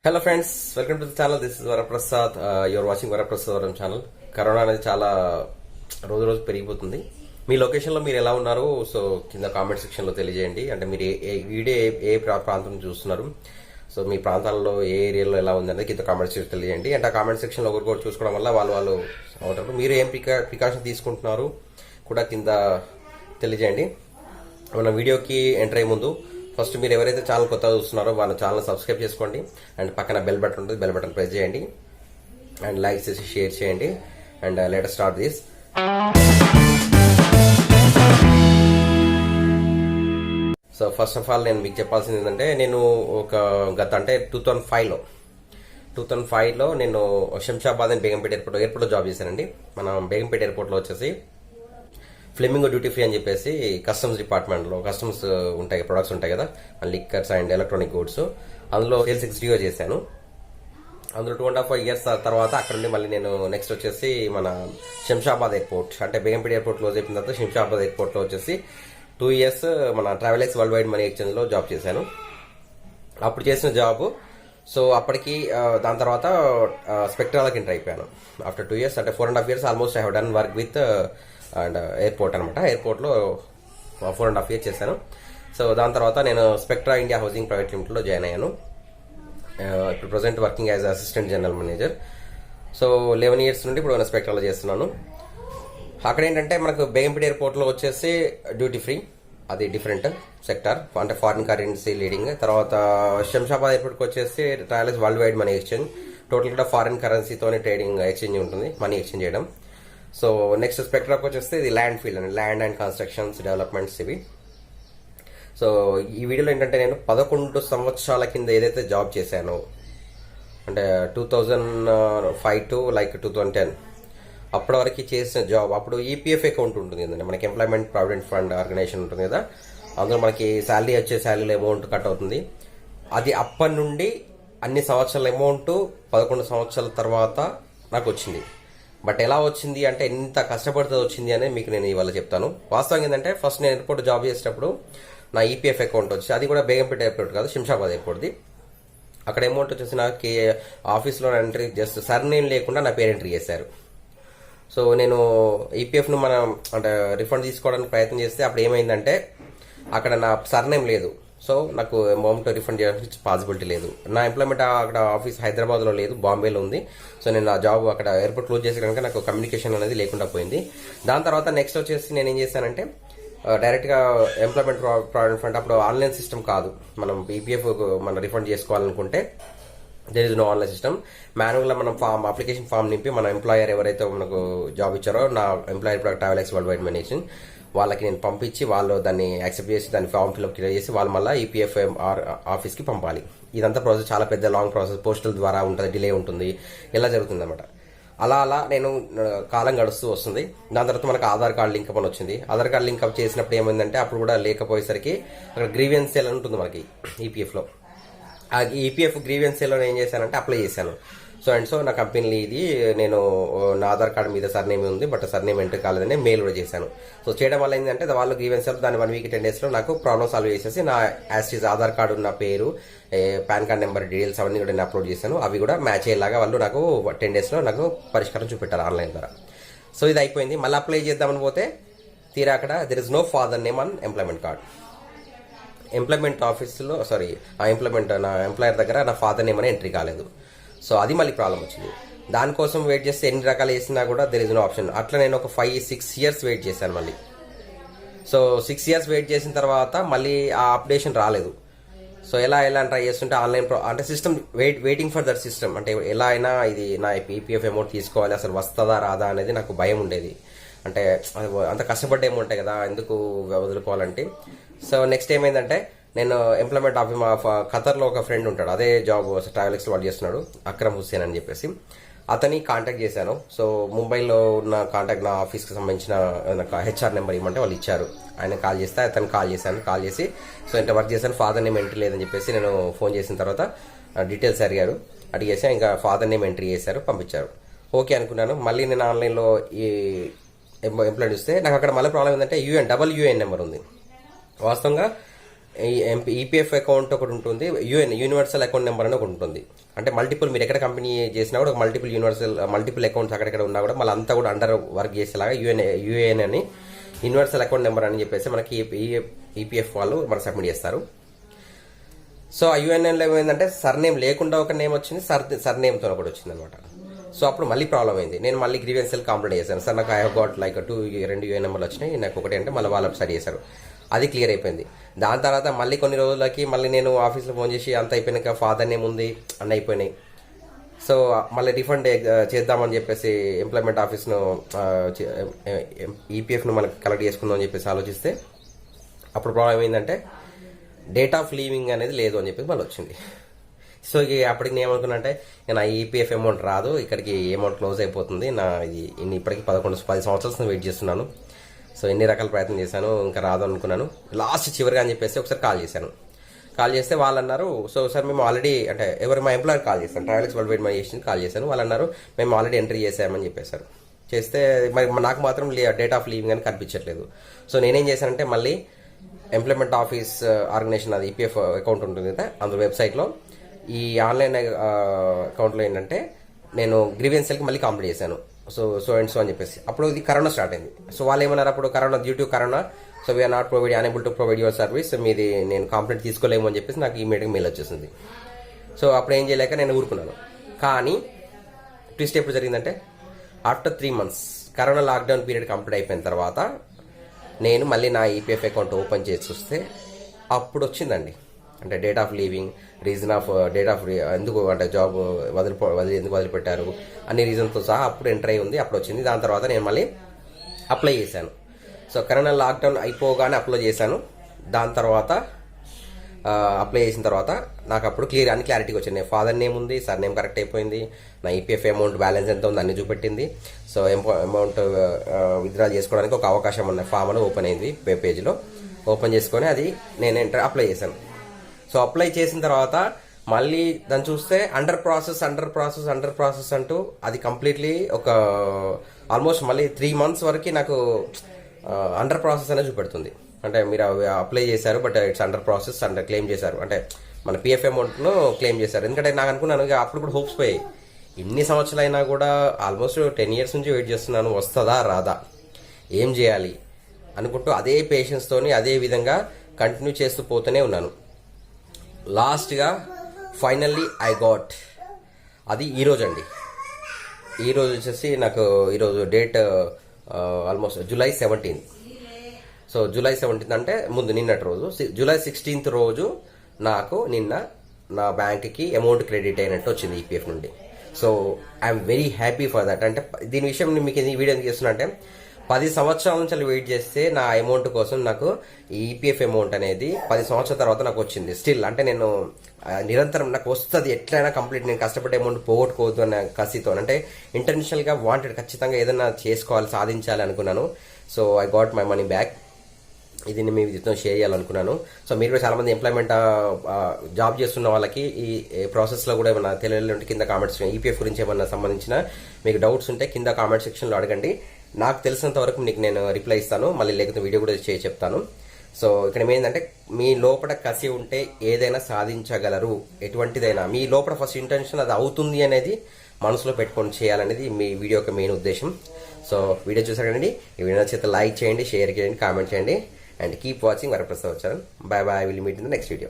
Hello friends, welcome to the channel. This is Varaprasad. Your watching Varaprasad వరం channel. Corona అనేది చాలా రోజు రోజు పెరిగిపోతుంది. మీ లొకేషన్లో మీరు ఎలా ఉన్నారు? సో కింద కామెంట్ సెక్షన్లో తెలియజేయండి. అంటే మీరు వీడియో ఏ ప్రాంతం నుంచి చూస్తున్నారు, సో మీ ప్రాంతాల్లో ఏ ఏరియాలో ఎలా ఉంది అనేది కింద కామెంట్ సెక్షన్ తెలియజేయండి. అంటే ఆ కామెంట్ సెక్షన్లో ఒకరికొకరు చూసుకోవడం వల్ల వాళ్ళు అవుతారు. మీరు ఏం ప్రికాషన్ తీసుకుంటున్నారు కూడా కింద తెలియజేయండి. మన వీడియోకి ఎంటర్ అయ్యే ముందు ఫస్ట్ మీరు ఎవరైతే ఛానల్ కొత్తగా చూస్తున్నారో వాళ్ళ ఛానల్ సబ్స్క్రైబ్ చేసుకోండి. అండ్ పక్కన బెల్ బటన్ ఉంటుంది, బెల్ బటన్ ప్రెస్ చేయండి అండ్ లైక్ చేసి షేర్ చేయండి. And let us start this. So first of all నేను మీకు చెప్పాల్సింది ఏంటంటే, నేను ఒక గత అంటే 2005లో నేను శంషాబాద్ అండ్ బేగంపేట ఎయిర్పోర్ట్లో జాబ్ చేశానండి. మనం బేగంపేట ఎయిర్పోర్ట్లో వచ్చేసి ఫ్లెమింగో డ్యూటీ ఫ్రీ అని చెప్పేసి కస్టమ్స్ డిపార్ట్మెంట్లో కస్టమ్స్ ఉంటాయి, ప్రొడక్ట్స్ ఉంటాయి కదా, లిక్కర్స్ అండ్ ఎలక్ట్రానిక్ గూడ్స్, అందులో సేల్స్ ఎగ్జిక్యూటివ్గా చేశాను. అందులో 2.5 years తర్వాత అక్కడ నుండి మళ్ళీ నేను నెక్స్ట్ వచ్చేసి మన శంషాబాద్ ఎయిర్పోర్ట్, అంటే బేగంపేట ఎయిర్పోర్ట్ క్లోజ్ అయిపోయిన తర్వాత శంషాబాద్ ఎయిర్పోర్ట్లో వచ్చేసి 2 years మన ట్రావెలెక్స్ వరల్డ్ వైడ్ మనీ ఎక్స్చేంజ్లో జాబ్ చేశాను. అప్పుడు చేసిన జాబ్, సో అప్పటికి దాని తర్వాత స్పెక్ట్రాలకు ఎంటర్ అయిపోయాను. ఆఫ్టర్ 2 years, అంటే 4.5 years almost I have done work with and airport అనమాట. ఎయిర్పోర్ట్లో 4.5 years చేశాను. సో దాని తర్వాత నేను స్పెక్ట్రా ఇండియా హౌసింగ్ ప్రైవేట్ లిమిటెడ్లో జాయిన్ అయ్యాను. ఇప్పుడు present working as assistant general manager. So 11 years నుండి ఇప్పుడు నేను స్పెక్ట్రాలో చేస్తున్నాను. అక్కడ ఏంటంటే మనకు బేగంపేట ఎయిర్పోర్ట్లో వచ్చేసి డ్యూటీ ఫ్రీ, అది డిఫరెంట్ సెక్టార్, అంటే ఫారిన్ కరెన్సీ లీడింగ్. తర్వాత శంషాబాద్ ఎయిర్పోర్ట్కి వచ్చేసి travels world wide money exchange, టోటల్గా ఫారిన్ కరెన్సీతోనే ట్రేడింగ్ ఎక్స్చేంజ్ ఉంటుంది, మనీ ఎక్స్చేంజ్ చేయడం. సో నెక్స్ట్ స్పెక్ట్రాకి వచ్చేస్తే ఇది ల్యాండ్ ఫీల్డ్ అండి, ల్యాండ్ అండ్ కన్స్ట్రక్షన్స్ డెవలప్మెంట్స్ ఇవి. సో ఈ వీడియోలో ఏంటంటే నేను 11 సంవత్సరాల కింద ఏదైతే జాబ్ చేశానో, అంటే 2005 to 2010 అప్పటి వరకు చేసిన జాబ్, అప్పుడు ఈపీఎఫ్ అకౌంట్ ఉంటుంది కదండి మనకి, ఎంప్లాయ్మెంట్ ప్రావిడెంట్ ఫండ్ ఆర్గనైజేషన్ ఉంటుంది కదా, అందులో మనకి శాలరీ వచ్చే శాలరీ అమౌంట్ కట్ అవుతుంది. అది అప్పటి నుండి అన్ని సంవత్సరాల అమౌంట్ 11 సంవత్సరాల తర్వాత నాకు వచ్చింది. బట్ ఎలా వచ్చింది అంటే, ఎంత కష్టపడితే వచ్చింది అనేది మీకు నేను ఇవాళ చెప్తాను. వాస్తవం ఏంటంటే, ఫస్ట్ నేను ఎయిర్పోర్ట్ జాబ్ చేసేటప్పుడు నా ఈపీఎఫ్ అకౌంట్ వచ్చి, అది కూడా బేగంపేట ఎయిర్పోర్ట్ కాదు, శంషాబాద్ ఎయిర్పోర్ట్ది. అక్కడ అమౌంట్ వచ్చేసి నాకు ఆఫీస్లో ఎంట్రీ జస్ట్ సర్నేమ్ లేకుండా నా పేరు ఎంట్రీ చేశారు. సో నేను ఈపీఎఫ్ను మనం అంటే రిఫండ్ తీసుకోవడానికి ప్రయత్నం చేస్తే అప్పుడు ఏమైందంటే, అక్కడ నా సర్నేమ్ లేదు. సో నాకు అమౌంట్ రిఫండ్ చేయడానికి పాసిబిలిటీ లేదు. నా ఎంప్లాయ్మెంట్ అక్కడ ఆఫీస్ హైదరాబాద్లో లేదు, బాంబేలో ఉంది. సో నేను నా జాబ్ అక్కడ ఎయిర్పోర్ట్ క్లోజ్ చేసే కనుక నాకు కమ్యూనికేషన్ అనేది లేకుండా పోయింది. దాని తర్వాత నెక్స్ట్ వచ్చేసి నేను ఏం చేశానంటే, డైరెక్ట్గా ఎంప్లాయ్మెంట్ ప్రావిడెంట్ ఫండ్, అప్పుడు ఆన్లైన్ సిస్టమ్ కాదు, మనం ఈపీఎఫ్ మనం రిఫండ్ చేసుకోవాలనుకుంటే there is no online system. మాన్యువల్గా మనం అప్లికేషన్ ఫామ్ నింపి మన ఎంప్లాయర్ ఎవరైతే మనకు జాబ్ ఇచ్చారో, నా ఎంప్లాయర్ ఇప్పుడు ట్రావెలెక్స్ వరల్డ్ వైడ్ మనీ ఎక్స్చేంజ్, వాళ్ళకి నేను పంపించి వాళ్ళు దాన్ని యాక్సెప్ట్ చేసి దాన్ని ఫామ్ ఫిల్అప్ క్లియర్ చేసి వాళ్ళు మళ్ళీ ఈపీఎఫ్ ఆఫీస్కి పంపాలి. ఇదంతా ప్రాసెస్ చాలా పెద్ద లాంగ్ ప్రాసెస్, పోస్టల్ ద్వారా ఉంటుంది, డిలే ఉంటుంది, ఇలా జరుగుతుంది అనమాట. అలా నేను కాలం గడుస్తూ వస్తుంది. దాని తర్వాత మనకు ఆధార్ కార్డు లింకప్ అని వచ్చింది. ఆధార్ కార్డు లింకప్ చేసినప్పుడు ఏమైందంటే, అప్పుడు కూడా లేకపోయేసరికి అక్కడ గ్రీవియన్స్ సెల్ అని ఉంటుంది మనకి ఈపీఎఫ్లో. ఆ ఈపీఎఫ్ గ్రీవియన్స్ సెల్లో ఏం చేశానంటే అప్లై చేశాను. సో నా కంపెనీ ఇది, నేను నా ఆధార్ కార్డు మీద సర్నేమ్ ఉంది, బట్ సర్నేమ్ ఎంటర్ కాలేదని మెయిల్ కూడా చేశాను. సో చేయడం వల్ల ఏంటంటే, వాళ్ళు గ్రీవెన్స్ దాన్ని 1 week 10 daysలో నాకు ప్రాబ్లమ్ సాల్వ్ చేసేసి నా యాస్టీస్ ఆధార్ కార్డు ఉన్న పేరు, పాన్ కార్డ్ నెంబర్ డీటెయిల్స్ అవన్నీ కూడా నేను అప్లోడ్ చేశాను. అవి కూడా మ్యాచ్ అయ్యేలాగా వాళ్ళు నాకు 10 daysలో నాకు పరిష్కారం చూపెట్టారు ఆన్లైన్ ద్వారా. సో ఇది అయిపోయింది. మళ్ళీ అప్లై చేద్దామని పోతే తీరా అక్కడ there is no father name on employment card. Employment ఆఫీస్లో ఆ ఎంప్లాయ్మెంట్ నా ఎంప్లాయర్ దగ్గర నా ఫాదర్ నేమ్ అని ఎంట్రీ కాలేదు. సో అది మళ్ళీ ప్రాబ్లం వచ్చింది. దానికోసం వెయిట్ చేస్తే ఎన్ని రకాలు చేసినా కూడా దెర్ ఇస్ నో ఆప్షన్. అట్లా నేను ఒక 5-6 years వెయిట్ చేశాను మళ్ళీ. సో 6 years వెయిట్ చేసిన తర్వాత మళ్ళీ ఆ అప్డేషన్ రాలేదు. సో ఎలా ట్రై చేస్తుంటే ఆన్లైన్ అంటే system waiting for that system, అంటే ఎలా అయినా ఇది నా ఈపీఎఫ్ అమౌంట్ తీసుకోవాలి, అసలు వస్తుందా రాదా అనేది నాకు భయం ఉండేది. అంటే అంత కష్టపడ్డ అమౌంట్ కదా, ఎందుకు వదులుకోవాలంటే. సో నెక్స్ట్ ఏమైందంటే, నేను ఎంప్లాయ్మెంట్ ఆఫీస్ ఖతర్లో ఒక ఫ్రెండ్ ఉంటాడు, అదే జాబ్ ట్రావెలెక్స్లో వాళ్ళు చేస్తున్నాడు, అక్రమ్ హుస్సేన్ అని చెప్పేసి, అతని కాంటాక్ట్ చేశాను. సో ముంబైలో ఉన్న కాంటాక్ట్ నా ఆఫీస్కి సంబంధించిన హెచ్ఆర్ నెంబర్ ఇవ్వమంటే వాళ్ళు ఇచ్చారు. ఆయన కాల్ చేస్తే అతను కాల్ చేసి సో ఇంత వర్క్ చేశాను, ఫాదర్ నేమ్ ఎంట్రీ లేదని చెప్పేసి నేను ఫోన్ చేసిన తర్వాత డీటెయిల్స్ అడిగేసి ఇంకా ఫాదర్ నేమ్ ఎంట్రీ చేశారు, పంపించారు. ఓకే అనుకున్నాను. మళ్ళీ నేను ఆన్లైన్లో ఈ ఎంప్లాయ్ చూస్తే నాకు అక్కడ మళ్ళీ ప్రాబ్లం ఏంటంటే యూఎన్ నెంబర్ ఉంది. వాస్తవంగా ఈపీఎఫ్ అకౌంట్ ఒకటి ఉంటుంది, యూనివర్సల్ అకౌంట్ నెంబర్ అని ఒకటి ఉంటుంది. అంటే మల్టిపుల్ మీరు ఎక్కడ కంపెనీ చేసినా కూడా మల్టిపుల్ అకౌంట్స్ అక్కడెక్కడ ఉన్నా కూడా మళ్ళీ అంతా కూడా అండర్ వర్క్ చేసేలాగా యూఏఎన్ అని యూనివర్సల్ అకౌంట్ నెంబర్ అని చెప్పేసి మనకి ఈపీఎఫ్ వాళ్ళు మనకు సబ్మిట్ చేస్తారు. సో ఆ యూఎన్ఎన్లో ఏమైందంటే సర్నేమ్ లేకుండా ఒక నేమ్ వచ్చింది, సర్నేమ్తో ఒకటి వచ్చింది అనమాట. సో అప్పుడు మళ్ళీ ప్రాబ్లం అయింది. నేను మళ్ళీ గ్రీవెన్సెల్ కంప్లైంట్ చేశాను. సార్ నాకు I have got like 2 UAN నెంబర్లు వచ్చినాయి, నాకు ఒకటి అంటే మళ్ళీ వాళ్ళు సరి చేశారు. అది క్లియర్ అయిపోయింది. దాని తర్వాత మళ్ళీ కొన్ని రోజులకి మళ్ళీ నేను ఆఫీస్లో ఫోన్ చేసి అంత అయిపోయినాక ఫాదర్ నేమ్ ఉంది అన్నీ అయిపోయినాయి. సో మళ్ళీ రిఫండ్ చేద్దామని చెప్పేసి ఎంప్లాయ్మెంట్ ఆఫీస్ను ఈపీఎఫ్ను మనకి కలెక్ట్ చేసుకుందాం అని చెప్పేసి ఆలోచిస్తే అప్పుడు ప్రాబ్లం ఏంటంటే డేట్ ఆఫ్ లీవింగ్ అనేది లేదు అని చెప్పేసి మళ్ళీ వచ్చింది. సో ఇక అప్పటికి నేను ఏమనుకున్నా అంటే నా ఈపీఎఫ్ అమౌంట్ రాదు, ఇక్కడికి అమౌంట్ క్లోజ్ అయిపోతుంది, నా ఇది ఇప్పటికి 10 సంవత్సరాలు వెయిట్ చేస్తున్నాను. సో ఎన్ని రకాల ప్రయత్నం చేశాను, ఇంకా రాదు అనుకున్నాను. లాస్ట్ చివరిగా అని చెప్పేసి ఒకసారి కాల్ చేస్తే వాళ్ళు అన్నారు, సో సార్ మేము ఆల్రెడీ అంటే మా ఎంప్లాయర్ కాల్ చేశాను, ట్రావెల్స్ వరల్డ్ వైడ్ మై చేసి కాల్ చేశాను. వాళ్ళు అన్నారు మేము ఆల్రెడీ ఎంట్రీ చేసామని చెప్పేశారు. చేస్తే మరి నాకు మాత్రం డేట్ ఆఫ్ లీవింగ్ అని కనిపించట్లేదు. సో నేనేం చేశానంటే మళ్ళీ ఎంప్లాయ్మెంట్ ఆఫీస్ ఆర్గనైజేషన్ అది ఈపీఎఫ్ అకౌంట్ ఉంటుంది కదా, అందులో వెబ్సైట్లో ఈ ఆన్లైన్ అకౌంట్లో ఏంటంటే నేను గ్రీవెన్సెల్కి మళ్ళీ కంప్లీట్ చేశాను. సో అని చెప్పేసి అప్పుడు ఇది కరోనా స్టార్ట్ అయింది. సో వాళ్ళు ఏమన్నారు అప్పుడు due to corona so we are not unable to provide your service, మీది నేను కంప్లైంట్ తీసుకోలేము అని చెప్పేసి నాకు ఇమీడియట్గా మెయిల్ వచ్చేసింది. సో అప్పుడు ఏం చేయలేక నేను ఊరుకున్నాను. కానీ ట్విస్ట్ ఎప్పుడు జరిగిందంటే after 3 months corona lockdown period complete అయిపోయిన తర్వాత నేను మళ్ళీ నా ఈపీఎఫ్ అకౌంట్ ఓపెన్ చేసి చూస్తే అప్పుడు వచ్చిందండి. అంటే date of leaving, reason of date of ఎందుకు అంటే జాబ్ ఎందుకు వదిలిపెట్టారు అన్ని రీజన్తో సహా అప్పుడు ఎంటర్ అయి ఉంది, అప్పుడు వచ్చింది. దాని తర్వాత నేను మళ్ళీ అప్లై చేశాను. సో కరోనా లాక్డౌన్ అయిపోగానే అప్లై చేశాను. దాని తర్వాత అప్లై చేసిన తర్వాత నాకు అప్పుడు అన్ని క్లారిటీగా వచ్చింది. ఫాదర్ నేమ్ ఉంది, సర్ నేమ్ కరెక్ట్ అయిపోయింది, నా ఈపీఎఫ్ అమౌంట్ బ్యాలెన్స్ ఎంత ఉంది అన్ని చూపెట్టింది. సో అమౌంట్ విత్డ్రా చేసుకోవడానికి ఒక అవకాశం ఉన్న ఫామ్ అని ఓపెన్ అయింది వెబ్ పేజ్లో. ఓపెన్ చేసుకొని అది నేను అప్లై చేశాను. సో అప్లై చేసిన తర్వాత మళ్ళీ దాన్ని చూస్తే అండర్ ప్రాసెస్ అంటూ అది కంప్లీట్లీ ఒక ఆల్మోస్ట్ మళ్ళీ 3 months వరకు నాకు అండర్ ప్రాసెస్ అనేది చూపెడుతుంది. అంటే మీరు అప్లై చేశారు but it's under process claim చేశారు, అంటే మన పిఎఫ్ అమౌంట్ను క్లెయిమ్ చేశారు. ఎందుకంటే నాకు అనుకున్నాను అప్పుడు కూడా హోప్స్ పోయాయి, ఇన్ని సంవత్సరాలైనా కూడా ఆల్మోస్ట్ 10 years నుంచి వెయిట్ చేస్తున్నాను, వస్తుందా రాదా ఏం చేయాలి అనుకుంటూ అదే పేషెన్స్తోని అదే విధంగా కంటిన్యూ చేస్తూ పోతూనే ఉన్నాను. లాస్ట్గా ఫైనల్లీ ఐ గాట్ అది ఈరోజు అండి. ఈరోజు వచ్చేసి నాకు ఈరోజు date almost July 17. So July 17 అంటే ముందు నిన్నటి రోజు. July 16 రోజు నాకు నిన్న నా బ్యాంక్కి అమౌంట్ క్రెడిట్ అయినట్టు వచ్చింది ఈపీఎఫ్ నుండి. So I'm very happy for that. అంటే దీని విషయం మీకు ఈ వీడియో ఎందుకు చేస్తున్నా అంటే 10 సంవత్సరాల నుంచి వెయిట్ చేస్తే నా అమౌంట్ కోసం నాకు ఈపీఎఫ్ అమౌంట్ అనేది 10 సంవత్సరాల తర్వాత నాకు వచ్చింది. స్టిల్ అంటే నేను నిరంతరం నాకు వస్తుంది ఎట్లయినా కంప్లీట్, నేను కష్టపడే అమౌంట్ పోగొట్టుకోవద్దు అనే కసితో, అంటే ఇంటర్నేషనల్గా వాంటెడ్ ఖచ్చితంగా ఏదైనా చేసుకోవాలి సాధించాలి అనుకున్నాను. So I got my money back. ఇది మీ విధంగా షేర్ చేయాలనుకున్నాను. సో మీరు కూడా చాలామంది ఎంప్లాయ్మెంట్ జాబ్ చేస్తున్న వాళ్ళకి ఈ ప్రాసెస్లో కూడా ఏమైనా తెలియాలంటే కింద కామెంట్స్, ఈపీఎఫ్ గురించి ఏమన్నా సంబంధించిన మీకు డౌట్స్ ఉంటే కింద కామెంట్ సెక్షన్లో అడగండి. నాకు తెలిసినంత వరకు మీకు నేను రిప్లై ఇస్తాను, మళ్ళీ లేకపోతే వీడియో కూడా చేసి చెప్తాను. సో ఇక్కడ ఏంటంటే మీ లోపల కసి ఉంటే ఏదైనా సాధించగలరు, ఎటువంటిదైనా మీ లోపల ఫస్ట్ ఇంటెన్షన్ అది అవుతుంది అనేది మనసులో పెట్టుకొని చేయాలనేది మీ వీడియో యొక్క మెయిన్ ఉద్దేశం. సో వీడియో చూసారు కదండి, ఈ వీడియో నచ్చితే లైక్ చేయండి, షేర్ చేయండి, కామెంట్ చేయండి, అండ్ కీప్ వాచింగ్ వరప్రసాద్ వారం. By by, will meet in the next video.